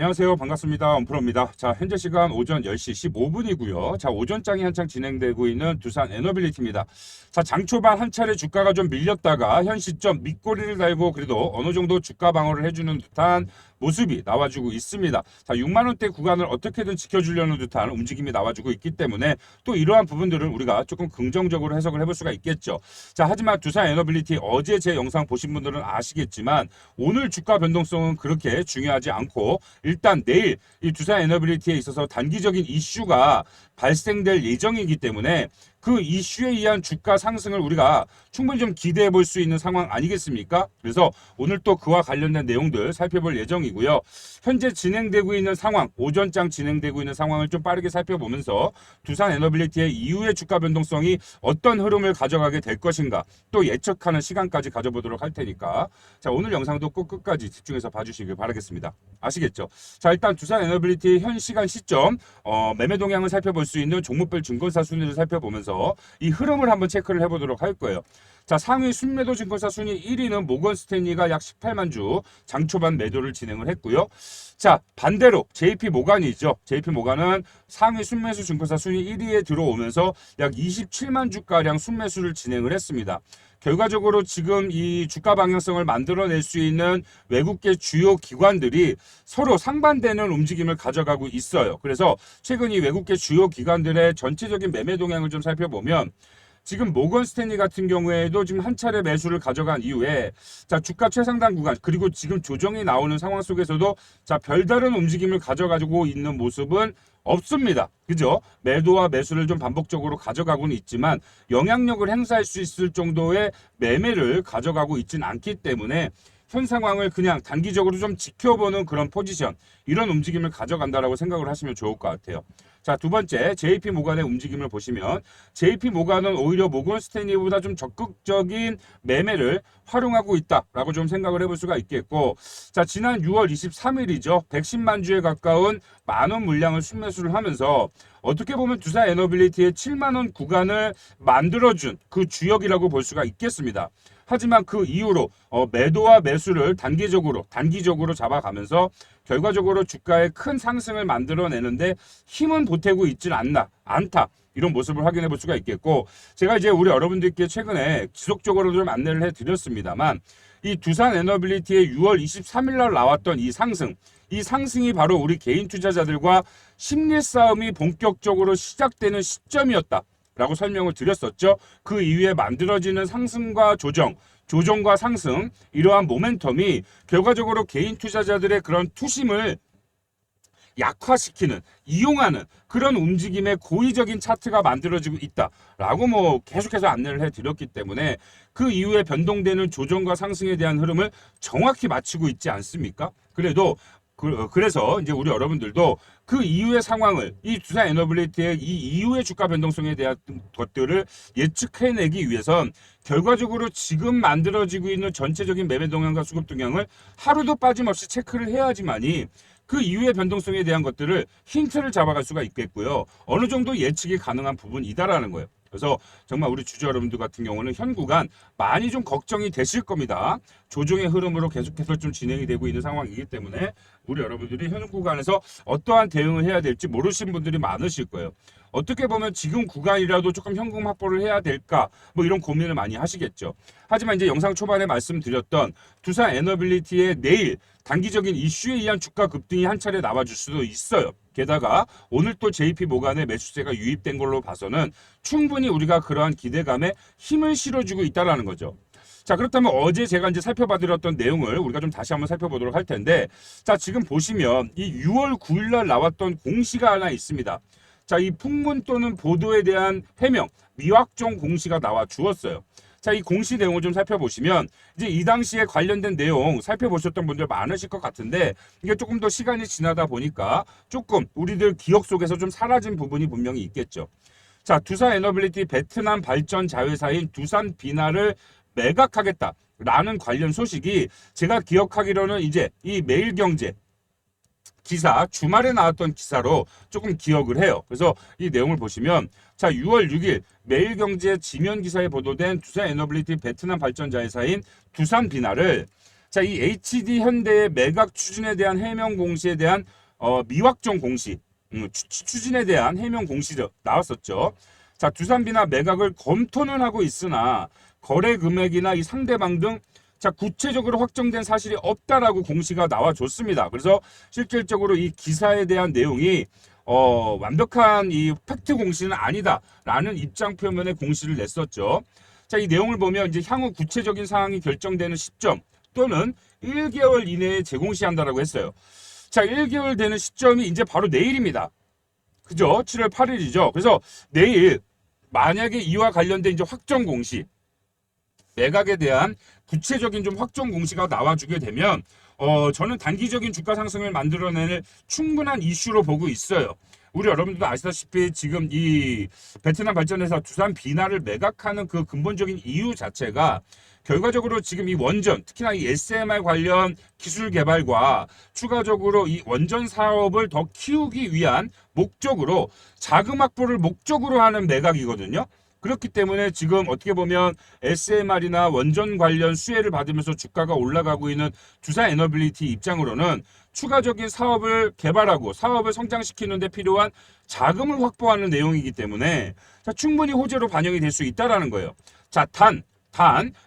안녕하세요. 반갑습니다. 엄프로입니다. 자, 현재 시간 오전 10시 15분이고요. 자, 오전장이 한창 진행되고 있는 두산 에너빌리티입니다. 자, 장 초반 한 차례 주가가 좀 밀렸다가 현 시점 밑꼬리를 달고 그래도 어느 정도 주가 방어를 해주는 듯한 모습이 나와주고 있습니다. 자, 6만 원대 구간을 어떻게든 지켜주려는 듯한 움직임이 나와주고 있기 때문에 또 이러한 부분들을 우리가 조금 긍정적으로 해석을 해볼 수가 있겠죠. 자, 하지만 두산 에너빌리티 어제 제 영상 보신 분들은 아시겠지만 오늘 주가 변동성은 그렇게 중요하지 않고 일단 내일 이 두산 에너빌리티에 있어서 단기적인 이슈가 발생될 예정이기 때문에 그 이슈에 의한 주가 상승을 우리가 충분히 좀 기대해 볼 수 있는 상황 아니겠습니까? 그래서 오늘 또 그와 관련된 내용들 살펴볼 예정이고요. 현재 진행되고 있는 상황, 오전장 진행되고 있는 상황을 좀 빠르게 살펴보면서 두산 에너빌리티의 이후의 주가 변동성이 어떤 흐름을 가져가게 될 것인가 또 예측하는 시간까지 가져보도록 할 테니까 자, 오늘 영상도 꼭 끝까지 집중해서 봐주시길 바라겠습니다. 아시겠죠? 자, 일단 두산 에너빌리티 현 시간 시점 매매 동향을 살펴볼 수 있는 종목별 증권사 순위를 살펴보면서 이 흐름을 한번 체크를 해보도록 할 거예요. 자, 상위 순매도 증권사 순위 1위는 모건 스탠리가 약 18만 주 장 초반 매도를 진행을 했고요. 자, 반대로 JP 모간이죠. JP 모간은 상위 순매수 증권사 순위 1위에 들어오면서 약 27만 주가량 순매수를 진행을 했습니다. 결과적으로 지금 이 주가 방향성을 만들어낼 수 있는 외국계 주요 기관들이 서로 상반되는 움직임을 가져가고 있어요. 그래서 최근 이 외국계 주요 기관들의 전체적인 매매 동향을 좀 살펴보면 지금 모건 스탠리 같은 경우에도 지금 한 차례 매수를 가져간 이후에 자, 주가 최상단 구간 그리고 지금 조정이 나오는 상황 속에서도 자, 별다른 움직임을 가져가지고 있는 모습은 없습니다. 그죠? 매도와 매수를 좀 반복적으로 가져가고는 있지만 영향력을 행사할 수 있을 정도의 매매를 가져가고 있지는 않기 때문에 현 상황을 그냥 단기적으로 좀 지켜보는 그런 포지션 이런 움직임을 가져간다라고 생각을 하시면 좋을 것 같아요. 자, 두 번째 JP 모간의 움직임을 보시면 JP 모간은 오히려 모건 스탠리보다 좀 적극적인 매매를 활용하고 있다라고 좀 생각을 해볼 수가 있겠고 자, 지난 6월 23일이죠. 110만 주에 가까운 만원 물량을 순매수를 하면서 어떻게 보면 두산 에너빌리티의 7만 원 구간을 만들어준 그 주역이라고 볼 수가 있겠습니다. 하지만 그 이후로 매도와 매수를 단기적으로 잡아가면서 결과적으로 주가의 큰 상승을 만들어내는데 힘은 보태고 있질 않다. 이런 모습을 확인해 볼 수가 있겠고 제가 이제 우리 여러분들께 최근에 지속적으로 좀 안내를 해드렸습니다만 이 두산 에너빌리티의 6월 23일 날 나왔던 이 상승이 바로 우리 개인 투자자들과 심리 싸움이 본격적으로 시작되는 시점이었다. 라고 설명을 드렸었죠. 그 이후에 만들어지는 상승과 조정과 상승 이러한 모멘텀이 결과적으로 개인 투자자들의 그런 투심을 약화시키는 이용하는 그런 움직임의 고의적인 차트가 만들어지고 있다라고 계속해서 안내를 해드렸기 때문에 그 이후에 변동되는 조정과 상승에 대한 흐름을 정확히 맞추고 있지 않습니까? 그래서 이제 우리 여러분들도 그 이후의 상황을 이 두산 에너빌리티의 이 이후의 주가 변동성에 대한 것들을 예측해내기 위해선 결과적으로 지금 만들어지고 있는 전체적인 매매 동향과 수급 동향을 하루도 빠짐없이 체크를 해야지만이 그 이후의 변동성에 대한 것들을 힌트를 잡아갈 수가 있겠고요. 어느 정도 예측이 가능한 부분이다라는 거예요. 그래서 정말 우리 주주 여러분들 같은 경우는 현 구간 많이 좀 걱정이 되실 겁니다. 조정의 흐름으로 계속해서 좀 진행이 되고 있는 상황이기 때문에 우리 여러분들이 현 구간에서 어떠한 대응을 해야 될지 모르신 분들이 많으실 거예요. 어떻게 보면 지금 구간이라도 조금 현금 확보를 해야 될까 이런 고민을 많이 하시겠죠. 하지만 이제 영상 초반에 말씀드렸던 두산 에너빌리티의 내일 단기적인 이슈에 의한 주가 급등이 한 차례 나와줄 수도 있어요. 게다가 오늘 또 JP 모간의 매수세가 유입된 걸로 봐서는 충분히 우리가 그러한 기대감에 힘을 실어주고 있다는 거죠. 자, 그렇다면 어제 제가 이제 살펴봐드렸던 내용을 우리가 좀 다시 한번 살펴보도록 할 텐데 자, 지금 보시면 이 6월 9일 날 나왔던 공시가 하나 있습니다. 자, 이 풍문 또는 보도에 대한 해명, 미확정 공시가 나와 주었어요. 자, 이 공시 내용을 좀 살펴보시면 이제 이 당시에 관련된 내용 살펴보셨던 분들 많으실 것 같은데 이게 조금 더 시간이 지나다 보니까 조금 우리들 기억 속에서 좀 사라진 부분이 분명히 있겠죠. 자, 두산 에너빌리티 베트남 발전 자회사인 두산 비나를 매각하겠다라는 관련 소식이 제가 기억하기로는 이제 이 매일경제 기사 주말에 나왔던 기사로 조금 기억을 해요. 그래서 이 내용을 보시면 자 6월 6일 매일경제 지면 기사에 보도된 두산 에너빌리티 베트남 발전자회사인 두산 비나를 자, 이 HD 현대의 매각 추진에 대한 해명 공시에 대한 미확정 공시, 추진에 대한 해명 공시 나왔었죠. 자, 두산비나 매각을 검토는 하고 있으나 거래 금액이나 이 상대방 등 자, 구체적으로 확정된 사실이 없다라고 공시가 나와줬습니다. 그래서 실질적으로 이 기사에 대한 내용이 완벽한 이 팩트 공시는 아니다라는 입장 표면의 공시를 냈었죠. 자, 이 내용을 보면 이제 향후 구체적인 사항이 결정되는 시점 또는 1개월 이내에 재공시한다라고 했어요. 자, 1개월 되는 시점이 이제 바로 내일입니다. 그죠? 7월 8일이죠. 그래서 내일 만약에 이와 관련된 이제 확정 공시, 매각에 대한 구체적인 좀 확정 공시가 나와주게 되면 저는 단기적인 주가 상승을 만들어낼 충분한 이슈로 보고 있어요. 우리 여러분들도 아시다시피 지금 이 베트남 발전회사 두산 비나를 매각하는 그 근본적인 이유 자체가 결과적으로 지금 이 원전, 특히나 이 SMR 관련 기술 개발과 추가적으로 이 원전 사업을 더 키우기 위한 목적으로 자금 확보를 목적으로 하는 매각이거든요. 그렇기 때문에 지금 어떻게 보면 SMR이나 원전 관련 수혜를 받으면서 주가가 올라가고 있는 두산 에너빌리티 입장으로는 추가적인 사업을 개발하고 사업을 성장시키는 데 필요한 자금을 확보하는 내용이기 때문에 자, 충분히 호재로 반영이 될 수 있다는 거예요. 자, 단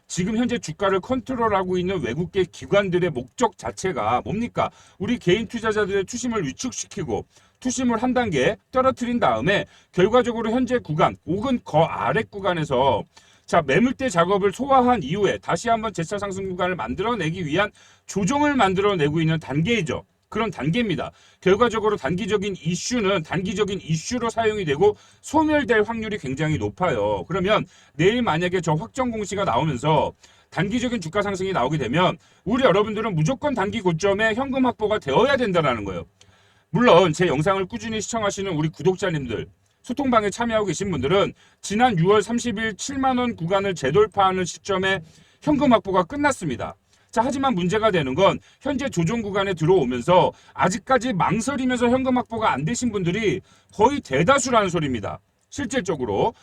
지금 현재 주가를 컨트롤하고 있는 외국계 기관들의 목적 자체가 뭡니까? 우리 개인 투자자들의 투심을 위축시키고 투심을 한 단계 떨어뜨린 다음에 결과적으로 현재 구간 혹은 그 아래 구간에서 자, 매물대 작업을 소화한 이후에 다시 한번 재차 상승 구간을 만들어내기 위한 조정을 만들어내고 있는 단계이죠. 그런 단계입니다. 결과적으로 단기적인 이슈로 사용이 되고 소멸될 확률이 굉장히 높아요. 그러면 내일 만약에 저 확정 공시가 나오면서 단기적인 주가 상승이 나오게 되면 우리 여러분들은 무조건 단기 고점에 현금 확보가 되어야 된다는 거예요. 물론 제 영상을 꾸준히 시청하시는 우리 구독자님들, 소통방에 참여하고 계신 분들은 지난 6월 30일 7만원 구간을 재돌파하는 시점에 현금 확보가 끝났습니다. 자, 하지만 문제가 되는 건 현재 조정 구간에 들어오면서 아직까지 망설이면서 현금 확보가 안 되신 분들이 거의 대다수라는 소리입니다. 실질적으로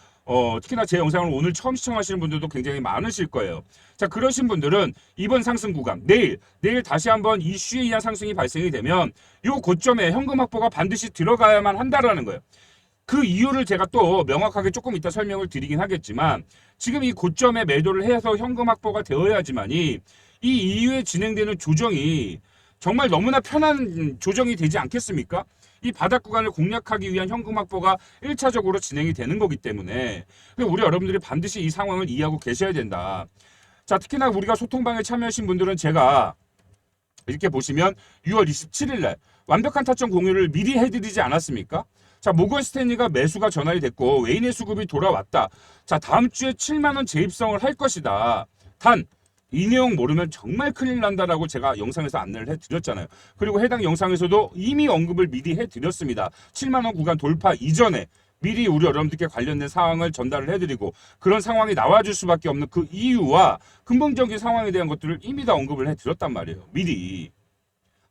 특히나 제 영상을 오늘 처음 시청하시는 분들도 굉장히 많으실 거예요. 자, 그러신 분들은 이번 상승 구간 내일 다시 한번 이슈에 의한 상승이 발생이 되면 이 고점에 현금 확보가 반드시 들어가야만 한다라는 거예요. 그 이유를 제가 또 명확하게 조금 이따 설명을 드리긴 하겠지만 지금 이 고점에 매도를 해서 현금 확보가 되어야지만이 이 이후에 진행되는 조정이 정말 너무나 편한 조정이 되지 않겠습니까? 이 바닥 구간을 공략하기 위한 현금 확보가 1차적으로 진행이 되는 거기 때문에 우리 여러분들이 반드시 이 상황을 이해하고 계셔야 된다. 자, 특히나 우리가 소통방에 참여하신 분들은 제가 이렇게 보시면 6월 27일 날 완벽한 타점 공유를 미리 해드리지 않았습니까? 자, 모건 스탠리가 매수가 전환이 됐고 외인의 수급이 돌아왔다. 자, 다음 주에 7만원 재입성을 할 것이다. 단 이 내용 모르면 정말 큰일 난다라고 제가 영상에서 안내를 해드렸잖아요. 그리고 해당 영상에서도 이미 언급을 미리 해드렸습니다. 7만원 구간 돌파 이전에 미리 우리 여러분들께 관련된 상황을 전달을 해드리고 그런 상황이 나와줄 수밖에 없는 그 이유와 근본적인 상황에 대한 것들을 이미 다 언급을 해드렸단 말이에요. 미리.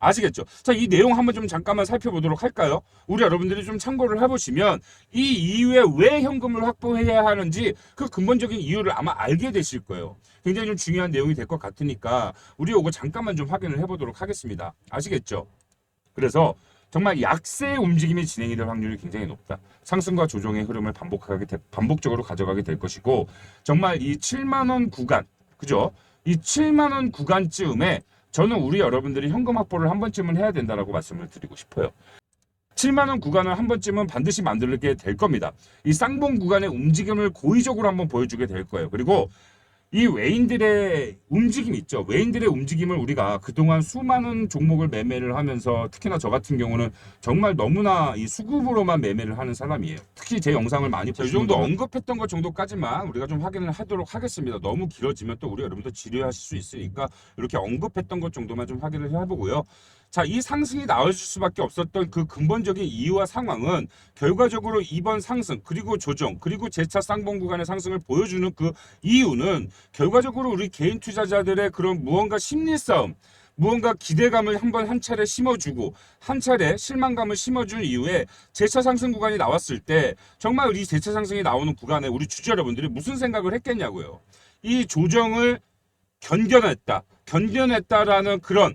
아시겠죠? 자, 이 내용 한번 좀 잠깐만 살펴보도록 할까요? 우리 여러분들이 좀 참고를 해보시면 이 이후에 왜 현금을 확보해야 하는지 그 근본적인 이유를 아마 알게 되실 거예요. 굉장히 좀 중요한 내용이 될 것 같으니까 우리 요거 잠깐만 좀 확인을 해보도록 하겠습니다. 아시겠죠? 그래서 정말 약세의 움직임이 진행이 될 확률이 굉장히 높다. 상승과 조정의 흐름을 반복적으로 가져가게 될 것이고 정말 이 7만원 구간, 그죠? 이 7만원 구간쯤에 저는 우리 여러분들이 현금 확보를 한 번쯤은 해야 된다라고 말씀을 드리고 싶어요. 7만원 구간을 한 번쯤은 반드시 만들게 될 겁니다. 이 쌍봉 구간의 움직임을 고의적으로 한번 보여주게 될 거예요. 그리고 이 외인들의 움직임 있죠. 외인들의 움직임을 우리가 그동안 수많은 종목을 매매를 하면서 특히나 저 같은 경우는 정말 너무나 이 수급으로만 매매를 하는 사람이에요. 특히 제 영상을 많이 보시는 이 정도 언급했던 것 정도까지만 우리가 좀 확인을 하도록 하겠습니다. 너무 길어지면 또 우리 여러분도 지루하실 수 있으니까 이렇게 언급했던 것 정도만 좀 확인을 해보고요. 자, 이 상승이 나올 수밖에 없었던 그 근본적인 이유와 상황은 결과적으로 이번 상승 그리고 조정 그리고 재차 쌍봉 구간의 상승을 보여주는 그 이유는 결과적으로 우리 개인 투자자들의 그런 무언가 심리 싸움 무언가 기대감을 한 차례 심어주고 한 차례 실망감을 심어준 이후에 재차 상승 구간이 나왔을 때 정말 이 재차 상승이 나오는 구간에 우리 주주 여러분들이 무슨 생각을 했겠냐고요. 이 조정을 견뎌냈다. 견뎌냈다라는 그런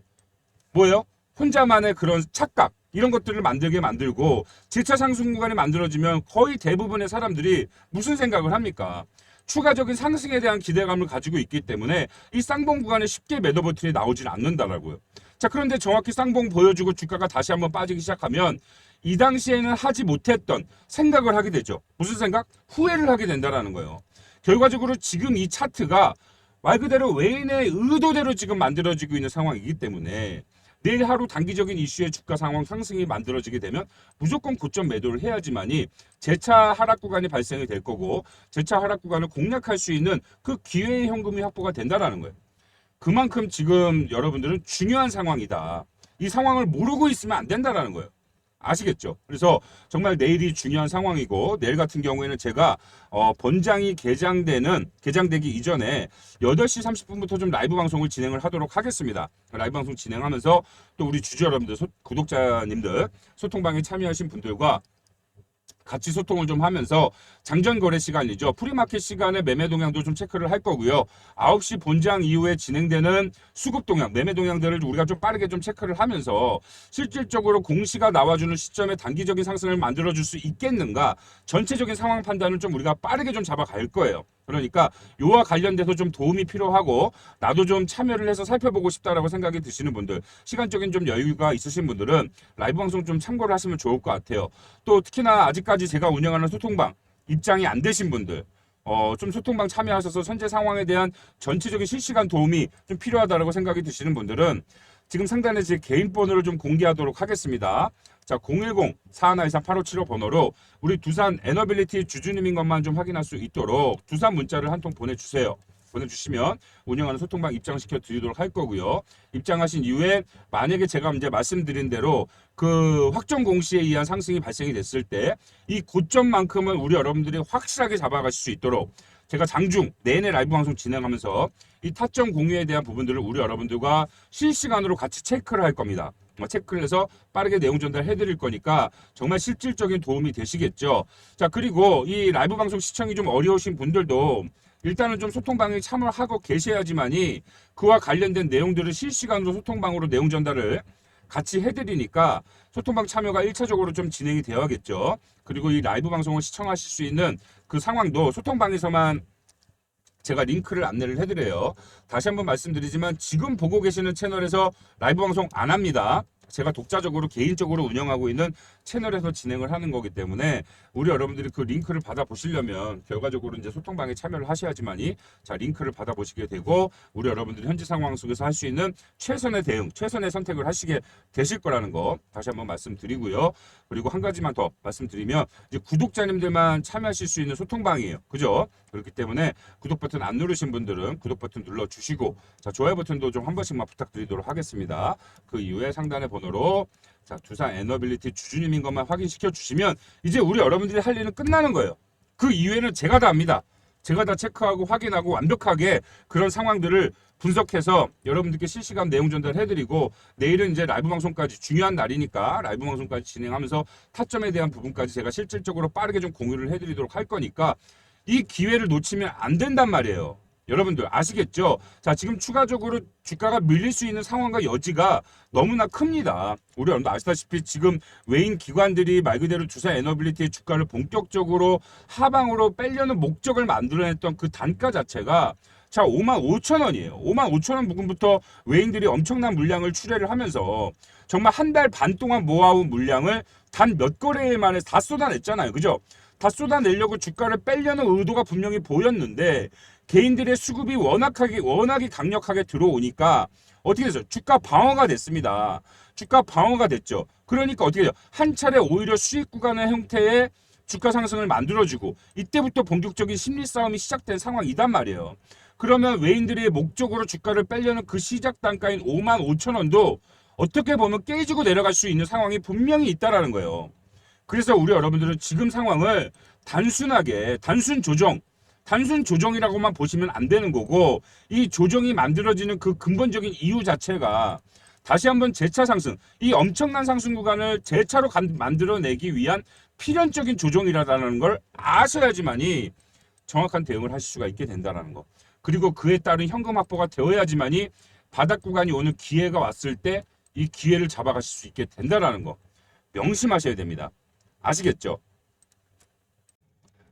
뭐예요? 혼자만의 그런 착각 이런 것들을 만들게 만들고 재차 상승 구간이 만들어지면 거의 대부분의 사람들이 무슨 생각을 합니까? 추가적인 상승에 대한 기대감을 가지고 있기 때문에 이 쌍봉 구간에 쉽게 매도 버튼이 나오질 않는다라고요. 자, 그런데 정확히 쌍봉 보여주고 주가가 다시 한번 빠지기 시작하면 이 당시에는 하지 못했던 생각을 하게 되죠. 무슨 생각? 후회를 하게 된다라는 거예요. 결과적으로 지금 이 차트가 말 그대로 외인의 의도대로 지금 만들어지고 있는 상황이기 때문에 내일 하루 단기적인 이슈의 주가 상황 상승이 만들어지게 되면 무조건 고점 매도를 해야지만이 재차 하락 구간이 발생이 될 거고 재차 하락 구간을 공략할 수 있는 그 기회의 현금이 확보가 된다라는 거예요. 그만큼 지금 여러분들은 중요한 상황이다. 이 상황을 모르고 있으면 안 된다라는 거예요. 아시겠죠? 그래서 정말 내일이 중요한 상황이고 내일 같은 경우에는 제가 본장이 개장되기 이전에 8시 30분부터 좀 라이브 방송을 진행을 하도록 하겠습니다. 라이브 방송 진행하면서 또 우리 주주 여러분들, 구독자님들, 소통방에 참여하신 분들과 같이 소통을 좀 하면서 장전 거래 시간이죠. 프리마켓 시간에 매매 동향도 좀 체크를 할 거고요. 9시 본장 이후에 진행되는 수급 동향, 매매 동향들을 우리가 좀 빠르게 좀 체크를 하면서 실질적으로 공시가 나와주는 시점에 단기적인 상승을 만들어줄 수 있겠는가 전체적인 상황 판단을 좀 우리가 빠르게 좀 잡아갈 거예요. 그러니까 요와 관련돼서 좀 도움이 필요하고 나도 좀 참여를 해서 살펴보고 싶다라고 생각이 드시는 분들, 시간적인 좀 여유가 있으신 분들은 라이브 방송 좀 참고를 하시면 좋을 것 같아요. 또 특히나 아직까지 제가 운영하는 소통방 입장이 안 되신 분들, 좀 소통방 참여하셔서 현재 상황에 대한 전체적인 실시간 도움이 좀 필요하다라고 생각이 드시는 분들은 지금 상단에 제 개인 번호를 좀 공개하도록 하겠습니다. 자, 010-4123-8575 번호로 우리 두산 에너빌리티 주주님인 것만 좀 확인할 수 있도록 두산 문자를 한 통 보내주세요. 보내주시면 운영하는 소통방 입장시켜 드리도록 할 거고요. 입장하신 이후에 만약에 제가 이제 말씀드린 대로 그 확정 공시에 의한 상승이 발생이 됐을 때 이 고점만큼은 우리 여러분들이 확실하게 잡아가실 수 있도록 제가 장중 내내 라이브 방송 진행하면서 이 타점 공유에 대한 부분들을 우리 여러분들과 실시간으로 같이 체크를 할 겁니다. 체크를 해서 빠르게 내용 전달해 드릴 거니까 정말 실질적인 도움이 되시겠죠. 자, 그리고 이 라이브 방송 시청이 좀 어려우신 분들도 일단은 좀 소통방에 참여하고 계셔야지만이 그와 관련된 내용들을 실시간으로 소통방으로 내용 전달을 같이 해드리니까 소통방 참여가 1차적으로 좀 진행이 되어야겠죠. 그리고 이 라이브 방송을 시청하실 수 있는 그 상황도 소통방에서만 제가 링크를 안내를 해드려요. 다시 한번 말씀드리지만 지금 보고 계시는 채널에서 라이브 방송 안 합니다. 제가 독자적으로 개인적으로 운영하고 있는 채널에서 진행을 하는 거기 때문에 우리 여러분들이 그 링크를 받아 보시려면 결과적으로 이제 소통방에 참여를 하셔야지만이 자 링크를 받아 보시게 되고 우리 여러분들이 현재 상황 속에서 할 수 있는 최선의 대응, 최선의 선택을 하시게 되실 거라는 거 다시 한번 말씀드리고요. 그리고 한 가지만 더 말씀드리면 이제 구독자님들만 참여하실 수 있는 소통방이에요. 그죠? 그렇기 때문에 구독 버튼 안 누르신 분들은 구독 버튼 눌러 주시고 자 좋아요 버튼도 좀 한 번씩만 부탁드리도록 하겠습니다. 그 이후에 상단의 번호로 자 두산 에너빌리티 주주님인 것만 확인시켜 주시면 이제 우리 여러분들이 할 일은 끝나는 거예요. 그 이후에는 제가 다 합니다. 제가 다 체크하고 확인하고 완벽하게 그런 상황들을 분석해서 여러분들께 실시간 내용 전달해드리고 내일은 이제 라이브 방송까지 중요한 날이니까 라이브 방송까지 진행하면서 타점에 대한 부분까지 제가 실질적으로 빠르게 좀 공유를 해드리도록 할 거니까 이 기회를 놓치면 안 된단 말이에요. 여러분들 아시겠죠? 자, 지금 추가적으로 주가가 밀릴 수 있는 상황과 여지가 너무나 큽니다. 우리 여러분들 아시다시피 지금 외인 기관들이 말 그대로 두산 에너빌리티의 주가를 본격적으로 하방으로 빼려는 목적을 만들어냈던 그 단가 자체가 자 55,000원이에요. 55,000원 부근부터 외인들이 엄청난 물량을 출회를 하면서 정말 한 달 반 동안 모아온 물량을 단 몇 거래일 만에 다 쏟아냈잖아요. 그죠? 다 쏟아내려고 주가를 빼려는 의도가 분명히 보였는데 개인들의 수급이 워낙에 강력하게 들어오니까 어떻게 됐어요? 주가 방어가 됐습니다. 주가 방어가 됐죠. 그러니까 어떻게 돼요? 한 차례 오히려 수익 구간의 형태의 주가 상승을 만들어주고 이때부터 본격적인 심리 싸움이 시작된 상황이단 말이에요. 그러면 외인들이 목적으로 주가를 빼려는 그 시작 단가인 55,000원도 어떻게 보면 깨지고 내려갈 수 있는 상황이 분명히 있다라는 거예요. 그래서 우리 여러분들은 지금 상황을 단순하게 단순 조정이라고만 보시면 안 되는 거고 이 조정이 만들어지는 그 근본적인 이유 자체가 다시 한번 재차 상승, 이 엄청난 상승 구간을 재차로 만들어내기 위한 필연적인 조정이라는 걸 아셔야지만이 정확한 대응을 하실 수가 있게 된다는 거. 그리고 그에 따른 현금 확보가 되어야지만이 바닥 구간이 오는 기회가 왔을 때 이 기회를 잡아가실 수 있게 된다라는 거 명심하셔야 됩니다. 아시겠죠?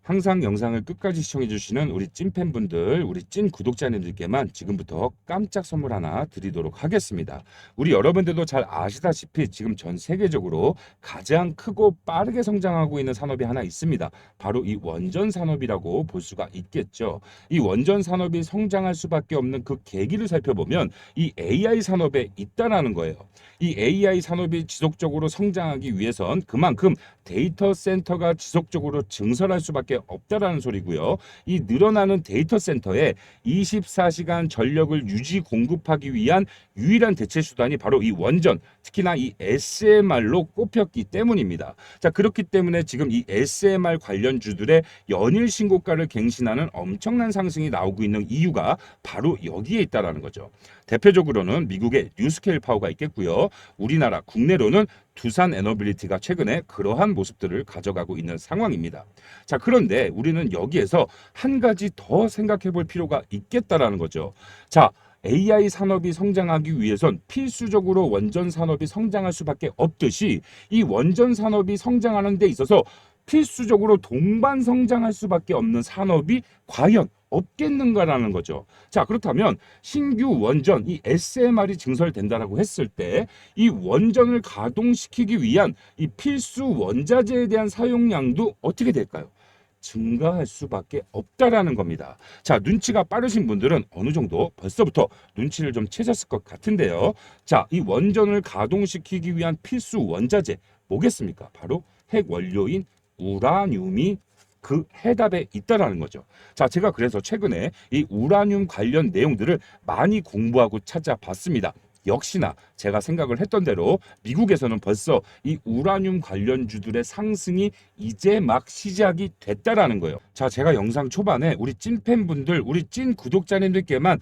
항상 영상을 끝까지 시청해주시는 우리 찐팬분들, 우리 찐 구독자님들께만 지금부터 깜짝 선물 하나 드리도록 하겠습니다. 우리 여러분들도 잘 아시다시피 지금 전 세계적으로 가장 크고 빠르게 성장하고 있는 산업이 하나 있습니다. 바로 이 원전 산업이라고 볼 수가 있겠죠. 이 원전 산업이 성장할 수밖에 없는 그 계기를 살펴보면 이 AI 산업에 있다라는 거예요. 이 AI 산업이 지속적으로 성장하기 위해선 그만큼 데이터 센터가 지속적으로 증설할 수밖에 없다라는 소리고요. 이 늘어나는 데이터 센터에 24시간 전력을 유지 공급하기 위한 유일한 대체 수단이 바로 이 원전, 특히나 이 SMR로 꼽혔기 때문입니다. 자, 그렇기 때문에 지금 이 SMR 관련주들의 연일 신고가를 갱신하는 엄청난 상승이 나오고 있는 이유가 바로 여기에 있다라는 거죠. 대표적으로는 미국의 뉴스케일 파워가 있겠고요. 우리나라 국내로는 두산 에너빌리티가 최근에 그러한 모습들을 가져가고 있는 상황입니다. 자, 그런데 우리는 여기에서 한 가지 더 생각해 볼 필요가 있겠다라는 거죠. 자, AI 산업이 성장하기 위해선 필수적으로 원전 산업이 성장할 수밖에 없듯이 이 원전 산업이 성장하는 데 있어서 필수적으로 동반 성장할 수밖에 없는 산업이 과연 없겠는가라는 거죠. 자, 그렇다면 신규 원전 이 SMR이 증설된다라고 했을 때 이 원전을 가동시키기 위한 이 필수 원자재에 대한 사용량도 어떻게 될까요? 증가할 수밖에 없다라는 겁니다. 자, 눈치가 빠르신 분들은 어느 정도 벌써부터 눈치를 좀 채셨을 것 같은데요. 자, 이 원전을 가동시키기 위한 필수 원자재 뭐겠습니까? 바로 핵 원료인 우라늄이 그 해답에 있다라는 거죠. 자, 제가 그래서 최근에 이 우라늄 관련 내용들을 많이 공부하고 찾아봤습니다. 역시나 제가 생각을 했던 대로 미국에서는 벌써 이 우라늄 관련주들의 상승이 이제 막 시작이 됐다라는 거예요. 자, 제가 영상 초반에 우리 찐팬분들, 우리 찐 구독자님들께만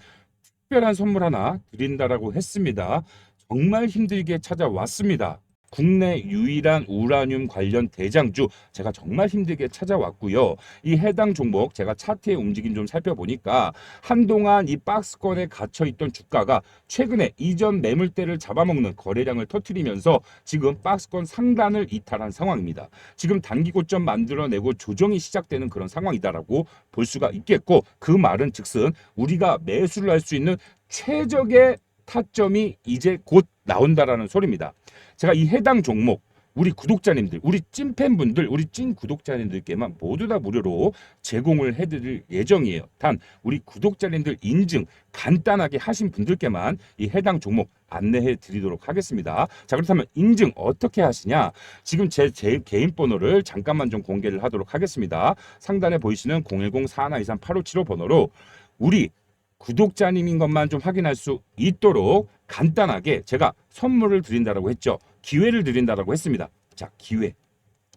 특별한 선물 하나 드린다라고 했습니다. 정말 힘들게 찾아왔습니다. 국내 유일한 우라늄 관련 대장주 제가 정말 힘들게 찾아왔고요. 이 해당 종목 제가 차트의 움직임 좀 살펴보니까 한동안 이 박스권에 갇혀있던 주가가 최근에 이전 매물대를 잡아먹는 거래량을 터뜨리면서 지금 박스권 상단을 이탈한 상황입니다. 지금 단기 고점 만들어내고 조정이 시작되는 그런 상황이다라고 볼 수가 있겠고, 그 말은 즉슨 우리가 매수를 할 수 있는 최적의 타점이 이제 곧 나온다라는 소리입니다. 제가 이 해당 종목 우리 구독자님들, 우리 찐팬분들, 우리 찐 구독자님들께만 모두 다 무료로 제공을 해드릴 예정이에요. 단 우리 구독자님들 인증 간단하게 하신 분들께만 이 해당 종목 안내해 드리도록 하겠습니다. 자, 그렇다면 인증 어떻게 하시냐? 지금 제 개인 번호를 잠깐만 좀 공개를 하도록 하겠습니다. 상단에 보이시는 010-4123-8575 번호로 우리 구독자님인 것만 좀 확인할 수 있도록 간단하게 제가 선물을 드린다라고 했죠. 기회를 드린다라고 했습니다. 자, 기회.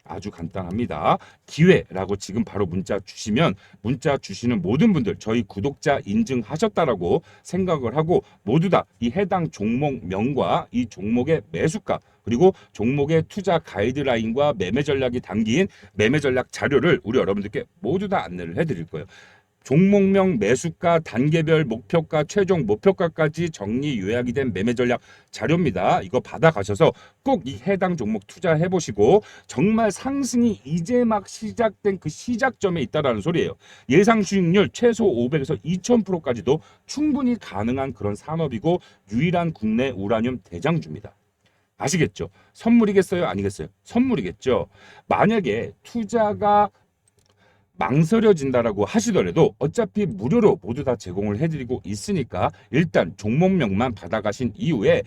아주 간단합니다. 기회라고 지금 바로 문자 주시면 문자 주시는 모든 분들 저희 구독자 인증하셨다라고 생각을 하고 모두 다 이 해당 종목명과 이 종목의 매수가 그리고 종목의 투자 가이드라인과 매매 전략이 담긴 매매 전략 자료를 우리 여러분들께 모두 다 안내를 해드릴 거예요. 종목명, 매수가, 단계별 목표가, 최종 목표가까지 정리 요약이 된 매매 전략 자료입니다. 이거 받아가셔서 꼭 이 해당 종목 투자해 보시고 정말 상승이 이제 막 시작된 그 시작점에 있다라는 소리예요. 예상 수익률 최소 500에서 2000%까지도 충분히 가능한 그런 산업이고 유일한 국내 우라늄 대장주입니다. 아시겠죠? 선물이겠어요? 아니겠어요? 선물이겠죠. 만약에 투자가 망설여진다라고 하시더라도 어차피 무료로 모두 다 제공을 해드리고 있으니까 일단 종목명만 받아가신 이후에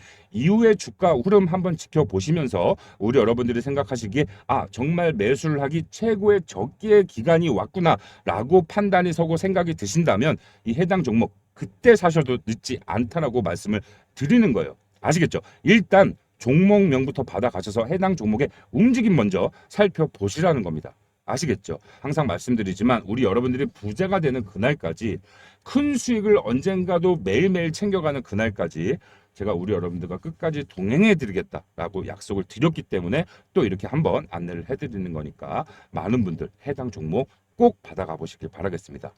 주가 흐름 한번 지켜보시면서 우리 여러분들이 생각하시기에 정말 매수를 하기 최고의 적기의 기간이 왔구나 라고 판단이 서고 생각이 드신다면 이 해당 종목 그때 사셔도 늦지 않다라고 말씀을 드리는 거예요. 아시겠죠? 일단 종목명부터 받아가셔서 해당 종목의 움직임 먼저 살펴보시라는 겁니다. 아시겠죠? 항상 말씀드리지만 우리 여러분들이 부자가 되는 그날까지 큰 수익을 언젠가도 매일매일 챙겨가는 그날까지 제가 우리 여러분들과 끝까지 동행해 드리겠다라고 약속을 드렸기 때문에 또 이렇게 한번 안내를 해드리는 거니까 많은 분들 해당 종목 꼭 받아가 보시길 바라겠습니다.